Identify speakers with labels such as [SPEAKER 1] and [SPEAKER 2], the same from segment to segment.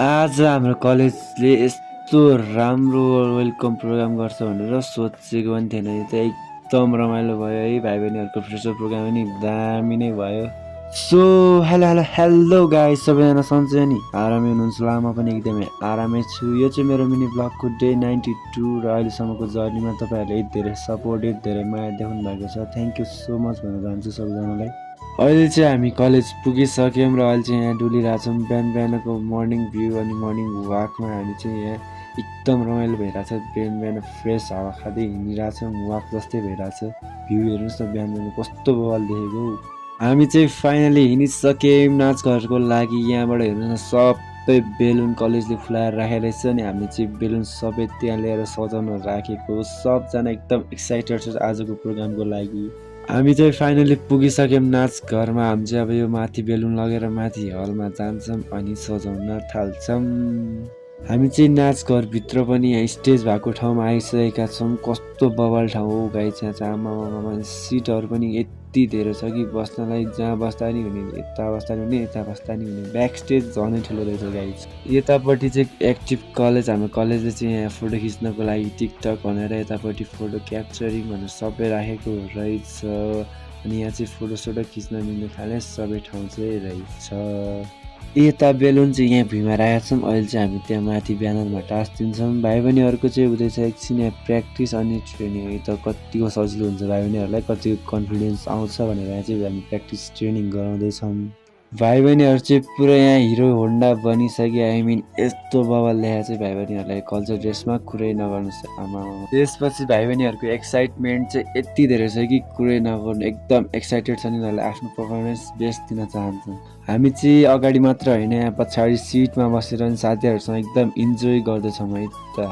[SPEAKER 1] आज हाम्रो कलेजले यस्तो राम्रो वेलकम प्रोग्राम गर्छ भनेर सोचेको पनि थिएन। यो त एकदम रमाइलो भयो है। भाइ बहिनीहरूको फ्रेसर प्रोग्राम पनि दामी नै भयो। So hello hello hello guys, सबैजना सन्चै नि? आरामै हुनुहुन्छ होला? म पनि एकदमै आरामै छु। यो चाहिँ मेरो मिनी ब्लगको डे 92 र अहिलेसम्मको जर्नीमा तपाईँहरूले धेरै सपोर्ट, धेरै माया देखाउनु भएको छ। थ्याङ्क यू सो मच भन्न चाहन्छु सबैजनालाई। अहिले चाहिँ हामी कलेज पुगिसक्यौँ र अहिले चाहिँ यहाँ डुलिरहेछौँ। बिहान बिहानको मर्निङ भ्यू अनि मर्निङ वाकमा हामी चाहिँ यहाँ एकदम रमाइलो भइरहेछ। बिहान बिहान फ्रेस हावा खाँदै हिँडिरहेछौँ, वाक जस्तै भइरहेछ। भ्यू हेर्नुहोस् न, बिहान बिहान कस्तो बवाल देखेको। हामी चाहिँ फाइनली हिँडिसक्यौँ नाचघरको लागि। यहाँबाट हेर्नुहोस् न, सबै बेलुन कलेजले फुलाएर राखेको रहेछ नि। हामी चाहिँ बेलुन सबै त्यहाँ ल्याएर सजाउन राखेको। सबजना एकदम एक्साइटेड छ आजको प्रोग्रामको लागि। हामी चाहिँ फाइनली पुगिसक्यौँ नाचघरमा। हामी चाहिँ अब यो माथि बेलुन लगेर माथि हलमा जान्छौँ अनि सजाउन थाल्छौँ। हामी चाहिँ नाचघरभित्र पनि यहाँ स्टेज भएको ठाउँमा आइसकेका छौँ। कस्तो बवाल ठाउँ हो गाइस, यहाँ चाहिँ आमामामा सिटहरू पनि यति धेरै छ कि बस्नलाई। जहाँ बस्दा नि हुने, यता बस्दा नि हुने, यता बस्दा नि हुने। ब्याक स्टेज झनै ठुलो रहेछ गाइस। यतापट्टि चाहिँ एक्टिभ कलेज, हाम्रो कलेजले चाहिँ यहाँ फोटो खिच्नको लागि टिकटक भनेर यतापट्टि फोटो क्याप्चरिङ भनेर सबै राखेको रहेछ। अनि यहाँ चाहिँ फोटोसोटो खिच्न मिल्ने खाले सबै ठाउँ चाहिँ रहेछ। यता बेलुन चाहिँ यहाँ भुइँमा राखेका छौँ। अहिले चाहिँ हामी त्यहाँ माथि ब्यानरमा टाँसिदिन्छौँ। भाइ बहिनीहरूको चाहिँ हुँदैछ एकछिन यहाँ प्र्याक्टिस अनि ट्रेनिङ। यो त कतिको सजिलो हुन्छ भाइ बहिनीहरूलाई, कतिको कन्फिडेन्स आउँछ भनेर यहाँ चाहिँ हामी प्र्याक्टिस ट्रेनिङ गराउँदैछौँ। भाइ बहिनीहरू चाहिँ पुरा यहाँ हिरो होन्डा बनिसक्यो। आई मिन यस्तो बवाल देखाएको चाहिँ भाइ बहिनीहरूलाई कल्चर ड्रेसमा कुरै नगर्नुहोस् आमा। त्यसपछि भाइ बहिनीहरूको एक्साइटमेन्ट चाहिँ यति धेरै छ कि कुरै नगर्नु। एकदम एक्साइटेड छ नि, उनीहरूले आफ्नो पर्फर्मेन्स बेस्ट दिन चाहन्छन्। हामी चाहिँ अगाडि मात्र होइन, यहाँ पछाडि सिटमा बसेर नि साथीहरूसँग एकदम इन्जोय गर्दैछौँ है त।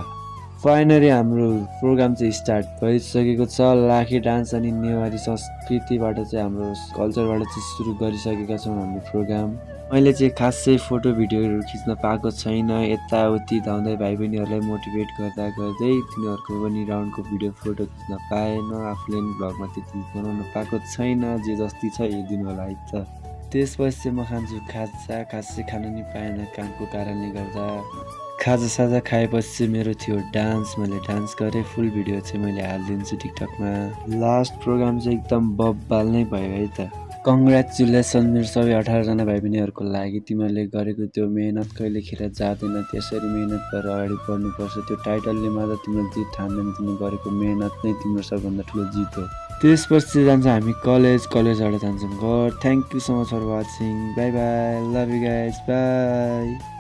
[SPEAKER 1] फाइनली हाम्रो प्रोग्राम चाहिँ स्टार्ट भइसकेको छ। लाखे डान्स अनि नेवारी संस्कृतिबाट चाहिँ हाम्रो कल्चरबाट चाहिँ सुरु गरिसकेका छौँ हाम्रो प्रोग्राम। मैले चाहिँ खासै फोटो भिडियोहरू खिच्न पाएको छैन। यताउति धाउँदै भाइ बहिनीहरूलाई मोटिभेट गर्दा गर्दै तिनीहरूको पनि राउन्डको भिडियो फोटो खिच्न पाएन। आफूले पनि भ्लगमा त्यति बनाउन पाएको छैन। जे जति छ हेरिदिनु होला है त। त्यसपछि चाहिँ म खान्छु खाजा। खासै खान नि पाएन कामको कारणले गर्दा। खाजा साजा खाएपछि मेरो थियो डान्स। मैले डान्स गरेँ। फुल भिडियो चाहिँ मैले हालिदिन्छु टिकटकमा। लास्ट प्रोग्राम चाहिँ एकदम बब्बाल नै भयो है त। कङ्ग्रेचुलेसन मेरो सबै 18जना भाइ बहिनीहरूको लागि। तिमीहरूले गरेको त्यो मेहनत कहिले खेर जाँदैन। त्यसरी मेहनत गरेर अगाडि बढ्नुपर्छ। त्यो टाइटलले मात्र तिम्रो जित ठान्दैन, तिमीले गरेको मेहनत नै तिम्रो सबभन्दा ठुलो जित हो। त्यसपछि जान्छ हामी कलेजबाट जान्छौँ घर। Thank you so much for watching. Bye bye, love you guys, by.